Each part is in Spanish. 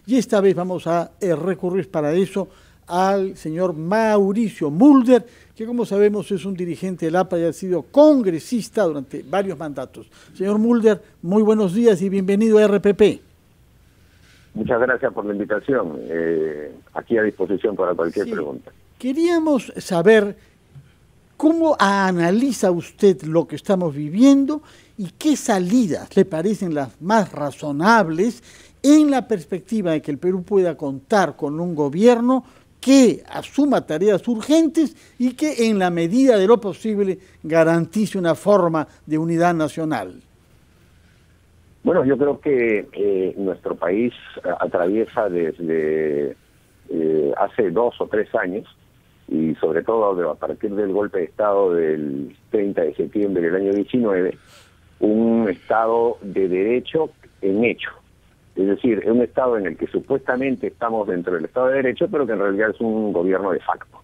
y esta vez vamos a recurrir para eso al señor Mauricio Mulder, que como sabemos es un dirigente del APRA y ha sido congresista durante varios mandatos. Señor Mulder, muy buenos días y bienvenido a RPP. Muchas gracias por la invitación. Aquí a disposición para cualquier pregunta. Queríamos saber cómo analiza usted lo que estamos viviendo y qué salidas le parecen las más razonables en la perspectiva de que el Perú pueda contar con un gobierno que asuma tareas urgentes y que en la medida de lo posible garantice una forma de unidad nacional. Bueno, yo creo que nuestro país atraviesa desde hace 2 o 3 años, y sobre todo a partir del golpe de Estado del 30 de septiembre del año 19, un Estado de derecho en hecho. Es decir, es un Estado en el que supuestamente estamos dentro del Estado de Derecho, pero que en realidad es un gobierno de facto,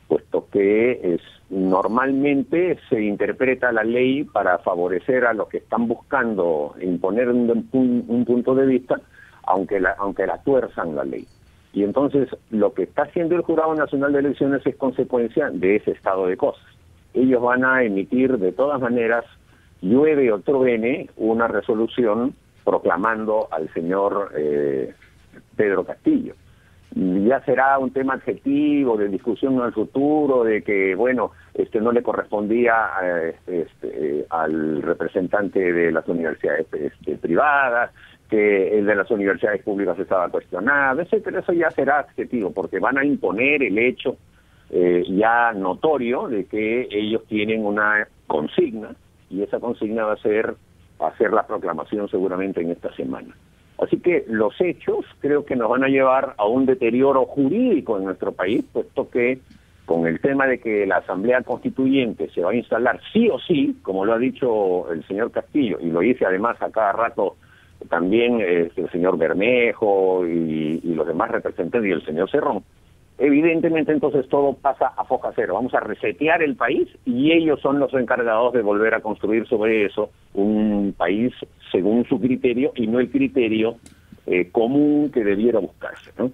puesto que normalmente se interpreta la ley para favorecer a los que están buscando imponer un punto de vista, aunque la tuerzan la ley. Y entonces lo que está haciendo el Jurado Nacional de Elecciones es consecuencia de ese estado de cosas. Ellos van a emitir de todas maneras, llueve o truene, una resolución proclamando al señor Pedro Castillo. Ya será un tema adjetivo de discusión en el futuro, de que, bueno, no le correspondía al representante de las universidades privadas, que el de las universidades públicas estaba cuestionado, etcétera. Eso ya será adjetivo, porque van a imponer el hecho ya notorio de que ellos tienen una consigna, y esa consigna va a ser hacer la proclamación seguramente en esta semana. Así que los hechos creo que nos van a llevar a un deterioro jurídico en nuestro país, puesto que con el tema de que la Asamblea Constituyente se va a instalar sí o sí, como lo ha dicho el señor Castillo, y lo dice además a cada rato también el señor Bermejo y los demás representantes y el señor Cerrón, evidentemente entonces todo pasa a foja cero. Vamos a resetear el país y ellos son los encargados de volver a construir sobre eso un país según su criterio y no el criterio común que debiera buscarse, ¿no?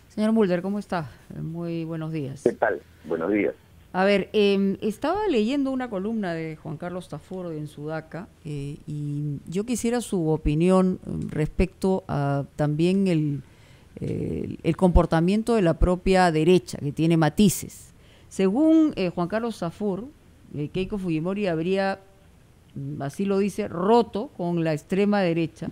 Señor Mulder, ¿cómo está? Muy buenos días. ¿Qué tal? Buenos días. A ver, estaba leyendo una columna de Juan Carlos Tafur en Sudaca y yo quisiera su opinión respecto a también el comportamiento de la propia derecha, que tiene matices. Según Juan Carlos Tafur, Keiko Fujimori habría, así lo dice, roto con la extrema derecha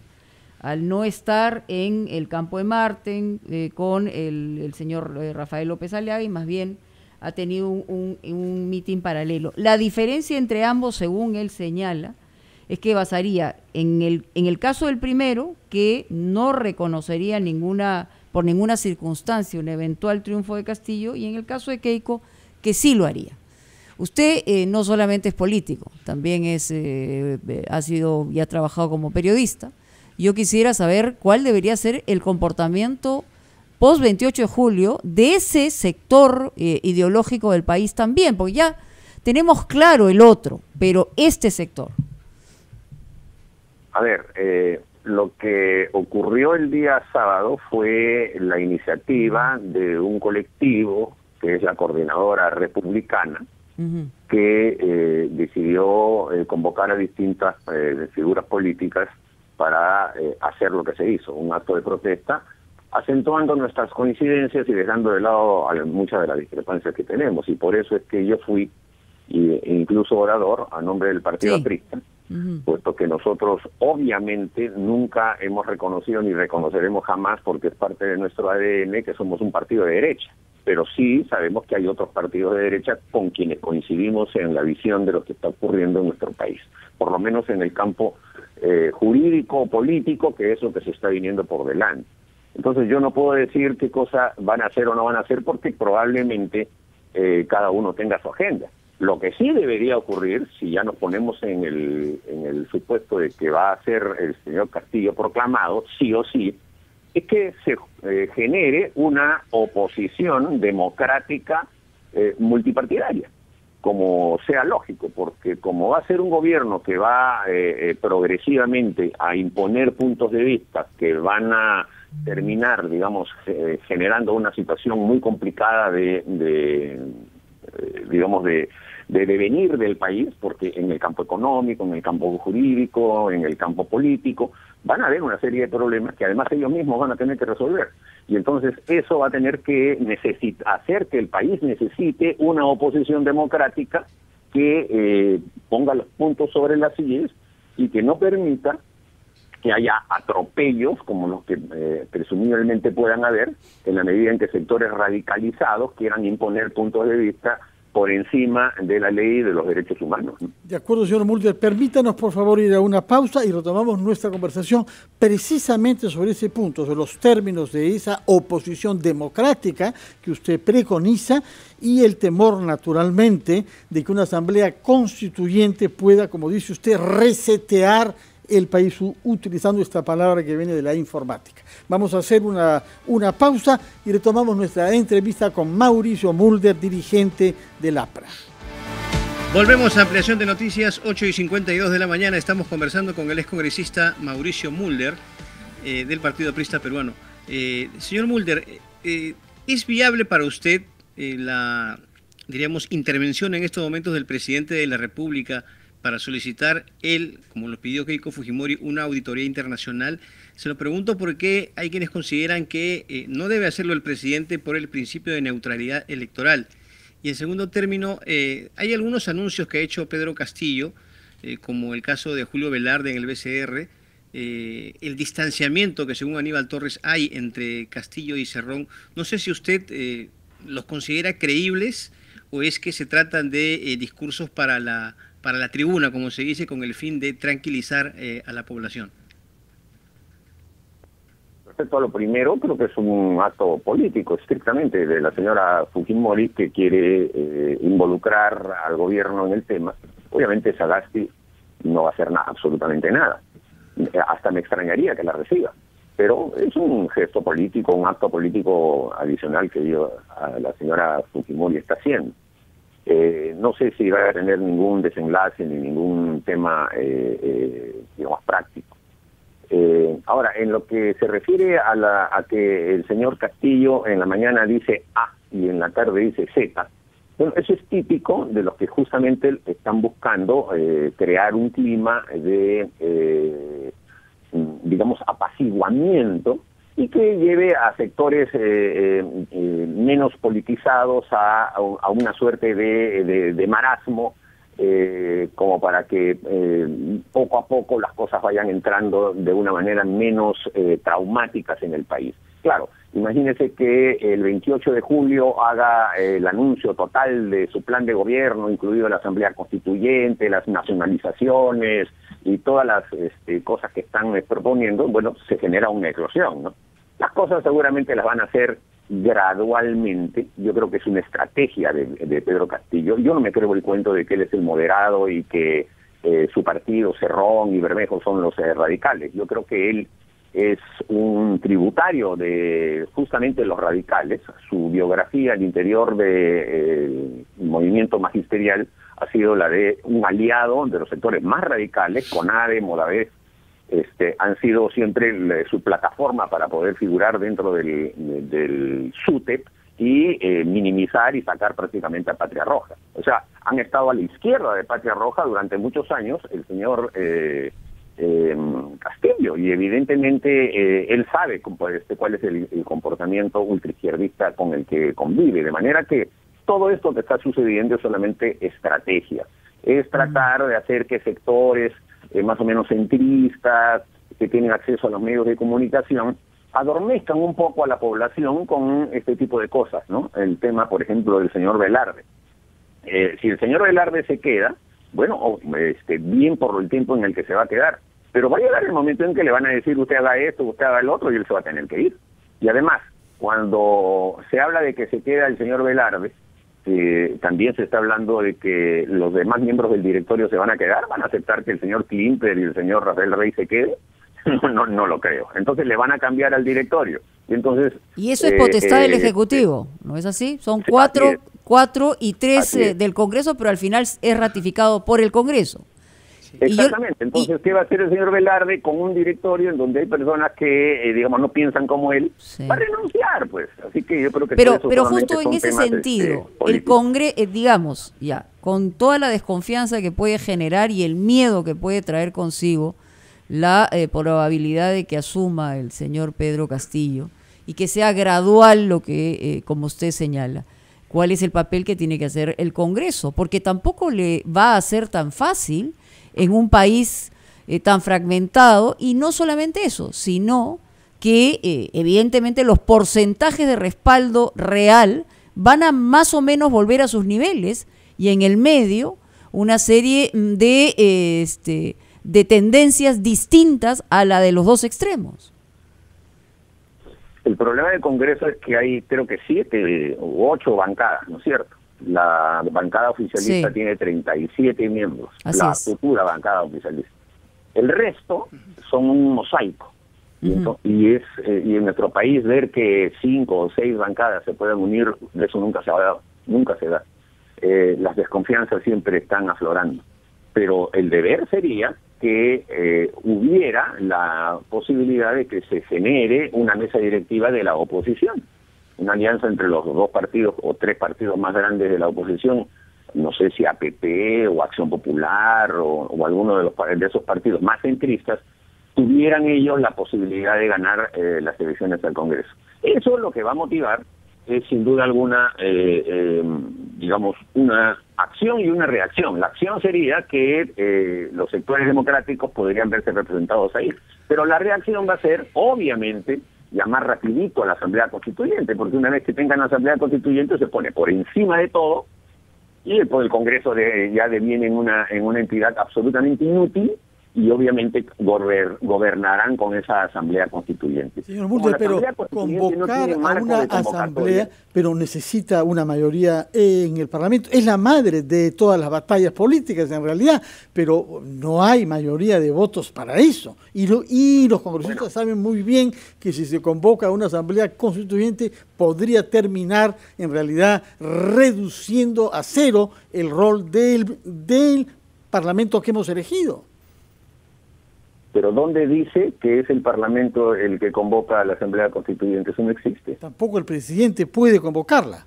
al no estar en el campo de Marte con el señor Rafael López Aliaga, y más bien ha tenido un mitin paralelo. La diferencia entre ambos, según él señala, es que basaría en el caso del primero, que no reconocería por ninguna circunstancia un eventual triunfo de Castillo, y en el caso de Keiko, que sí lo haría. Usted no solamente es político, también ha sido y ha trabajado como periodista. Yo quisiera saber cuál debería ser el comportamiento post 28 de julio de ese sector ideológico del país también, porque ya tenemos claro el otro, pero este sector. A ver, lo que ocurrió el día sábado fue la iniciativa de un colectivo, que es la Coordinadora Republicana, que decidió convocar a distintas figuras políticas para hacer lo que se hizo, un acto de protesta, acentuando nuestras coincidencias y dejando de lado muchas de las discrepancias que tenemos, y por eso es que yo fui incluso orador a nombre del Partido Aprista, puesto que nosotros obviamente nunca hemos reconocido ni reconoceremos jamás, porque es parte de nuestro ADN, que somos un partido de derecha, pero sí sabemos que hay otros partidos de derecha con quienes coincidimos en la visión de lo que está ocurriendo en nuestro país, por lo menos en el campo jurídico o político, que es lo que se está viniendo por delante. Entonces yo no puedo decir qué cosa van a hacer o no van a hacer, porque probablemente cada uno tenga su agenda. Lo que sí debería ocurrir, si ya nos ponemos en el supuesto de que va a ser el señor Castillo proclamado, sí o sí, es que se genere una oposición democrática multipartidaria, como sea lógico, porque como va a ser un gobierno que va progresivamente a imponer puntos de vista que van a terminar, digamos, generando una situación muy complicada digamos, de devenir del país, porque en el campo económico, en el campo jurídico, en el campo político, van a haber una serie de problemas que además ellos mismos van a tener que resolver. Y entonces eso va a tener que hacer que el país necesite una oposición democrática que ponga los puntos sobre las sillas y que no permita que haya atropellos como los que presumiblemente puedan haber, en la medida en que sectores radicalizados quieran imponer puntos de vista por encima de la ley y de los derechos humanos. De acuerdo, señor Mulder. Permítanos, por favor, ir a una pausa y retomamos nuestra conversación precisamente sobre ese punto, sobre los términos de esa oposición democrática que usted preconiza y el temor, naturalmente, de que una asamblea constituyente pueda, como dice usted, resetear el país, utilizando esta palabra que viene de la informática. Vamos a hacer una pausa y retomamos nuestra entrevista con Mauricio Mulder, dirigente del APRA. Volvemos a Ampliación de Noticias, 8:52 de la mañana. Estamos conversando con el excongresista Mauricio Mulder, del Partido Aprista Peruano. Señor Mulder, ¿es viable para usted la, diríamos, intervención en estos momentos del presidente de la República para solicitar él, como lo pidió Keiko Fujimori, una auditoría internacional? Se lo pregunto porque hay quienes consideran que no debe hacerlo el presidente por el principio de neutralidad electoral. Y en segundo término, hay algunos anuncios que ha hecho Pedro Castillo, como el caso de Julio Velarde en el BCR, el distanciamiento que según Aníbal Torres hay entre Castillo y Cerrón. No sé si usted los considera creíbles o es que se tratan de discursos para la tribuna, como se dice, con el fin de tranquilizar a la población. Respecto a lo primero, creo que es un acto político, estrictamente, de la señora Fujimori, que quiere involucrar al gobierno en el tema. Obviamente Sagasti no va a hacer nada, absolutamente nada. Hasta me extrañaría que la reciba. Pero es un gesto político, un acto político adicional que la señora Fujimori está haciendo. No sé si va a tener ningún desenlace ni ningún tema, digamos, práctico. Ahora, en lo que se refiere a que el señor Castillo en la mañana dice A y en la tarde dice Z, bueno, eso es típico de los que justamente están buscando crear un clima de, digamos, apaciguamiento y que lleve a sectores menos politizados a una suerte de marasmo, como para que poco a poco las cosas vayan entrando de una manera menos traumáticas en el país. Claro, imagínese que el 28 de julio haga el anuncio total de su plan de gobierno, incluido la Asamblea Constituyente, las nacionalizaciones y todas las cosas que están proponiendo. Bueno, se genera una eclosión, ¿no? Las cosas seguramente las van a hacer gradualmente. Yo creo que es una estrategia de Pedro Castillo. Yo no me creo el cuento de que él es el moderado y que su partido, Cerrón y Bermejo, son los radicales. Yo creo que él es un tributario de justamente los radicales. Su biografía al interior del movimiento magisterial ha sido la de un aliado de los sectores más radicales. CONADE, Modavés, han sido siempre su plataforma para poder figurar dentro del SUTEP y minimizar y sacar prácticamente a Patria Roja. O sea, han estado a la izquierda de Patria Roja durante muchos años el señor Castillo, y evidentemente él sabe cuál es el comportamiento ultraizquierdista con el que convive, de manera que todo esto que está sucediendo es solamente estrategia, es tratar de hacer que sectores más o menos centristas, que tienen acceso a los medios de comunicación, adormezcan un poco a la población con este tipo de cosas, ¿no? El tema, por ejemplo, del señor Velarde. Si el señor Velarde se queda, bueno, bien por el tiempo en el que se va a quedar, pero va a llegar el momento en que le van a decir usted haga esto, usted haga el otro, y él se va a tener que ir. Y además, cuando se habla de que se queda el señor Velarde, también se está hablando de que los demás miembros del directorio se van a quedar. ¿Van a aceptar que el señor Klimper y el señor Rafael Rey se quede? No lo creo. Entonces le van a cambiar al directorio. Y eso es potestad del Ejecutivo, ¿no es así? Son cuatro y tres del Congreso, pero al final es ratificado por el Congreso. Exactamente. Entonces, ¿qué va a hacer el señor Velarde con un directorio en donde hay personas que, digamos, no piensan como él? Sí. Va a renunciar, pues. Así que yo creo que Pero solamente justo en son ese temas, sentido, el políticos. Congreso, digamos, ya, con toda la desconfianza que puede generar y el miedo que puede traer consigo la probabilidad de que asuma el señor Pedro Castillo y que sea gradual lo que, como usted señala, ¿cuál es el papel que tiene que hacer el Congreso? Porque tampoco le va a ser tan fácil en un país tan fragmentado, y no solamente eso, sino que evidentemente los porcentajes de respaldo real van a más o menos volver a sus niveles, y en el medio una serie de tendencias distintas a la de los dos extremos. El problema del Congreso es que hay, creo que 7 u 8 bancadas, ¿no es cierto? La bancada oficialista tiene 37 miembros, la futura bancada oficialista. El resto son un mosaico. Y en nuestro país ver que 5 o 6 bancadas se pueden unir, eso nunca se ha dado, nunca se da. Las desconfianzas siempre están aflorando. Pero el deber sería que hubiera la posibilidad de que se genere una mesa directiva de la oposición, una alianza entre los 2 partidos o 3 partidos más grandes de la oposición, no sé si APP o Acción Popular o alguno de esos partidos más centristas, tuvieran ellos la posibilidad de ganar las elecciones al Congreso. Eso es lo que va a motivar, sin duda alguna, digamos, una acción y una reacción. La acción sería que los sectores democráticos podrían verse representados ahí, pero la reacción va a ser, obviamente, llamar rapidito a la Asamblea Constituyente, porque una vez que tengan la Asamblea Constituyente se pone por encima de todo, y después el Congreso ya deviene en una entidad absolutamente inútil, y obviamente gobernarán con esa Asamblea Constituyente. Señor Mulder, pero convocar a una asamblea, pero necesita una mayoría en el Parlamento. Es la madre de todas las batallas políticas en realidad, pero no hay mayoría de votos para eso. Y los congresistas saben muy bien que si se convoca a una asamblea constituyente podría terminar en realidad reduciendo a cero el rol del Parlamento que hemos elegido. Pero ¿dónde dice que es el Parlamento el que convoca a la Asamblea Constituyente? Eso no existe. Tampoco el presidente puede convocarla.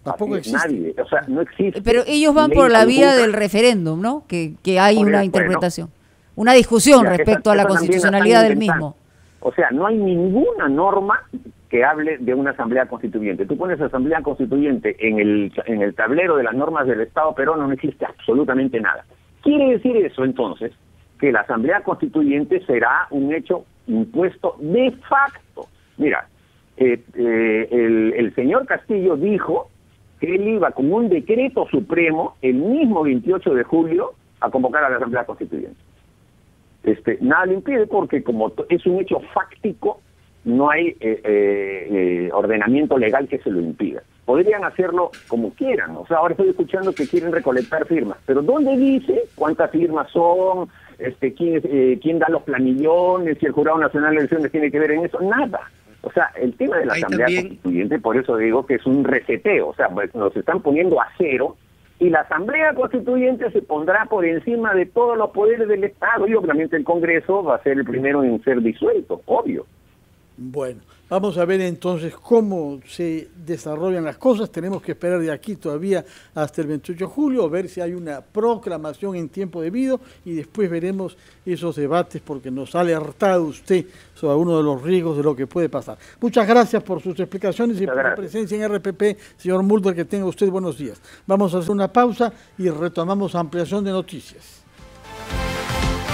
Tampoco existe. existe. Nadie, o sea, no existe. Pero ellos van por la vía del referéndum, ¿no? Que hay una interpretación, una discusión respecto a la constitucionalidad del mismo. O sea, no hay ninguna norma que hable de una Asamblea Constituyente. Tú pones Asamblea Constituyente en el tablero de las normas del Estado peruano, no existe absolutamente nada. Quiere decir eso, entonces, que la Asamblea Constituyente será un hecho impuesto de facto. Mira, el señor Castillo dijo que él iba con un decreto supremo el mismo 28 de julio a convocar a la Asamblea Constituyente. Nada le impide porque como es un hecho fáctico, no hay ordenamiento legal que se lo impida. Podrían hacerlo como quieran. O sea, ahora estoy escuchando que quieren recolectar firmas, pero ¿dónde dice cuántas firmas son? ¿Quién da los planillones? Si el Jurado Nacional de Elecciones tiene que ver en eso, nada. O sea, el tema de la Asamblea Constituyente, por eso digo que es un reseteo, o sea, pues nos están poniendo a cero, y la Asamblea Constituyente se pondrá por encima de todos los poderes del Estado, y obviamente el Congreso va a ser el primero en ser disuelto, obvio. Bueno, vamos a ver entonces cómo se desarrollan las cosas. Tenemos que esperar de aquí todavía hasta el 28 de julio, ver si hay una proclamación en tiempo debido y después veremos esos debates porque nos ha alertado usted sobre algunos de los riesgos de lo que puede pasar. Muchas gracias por sus explicaciones y por su presencia en RPP. Señor Mulder, que tenga usted buenos días. Vamos a hacer una pausa y retomamos ampliación de noticias.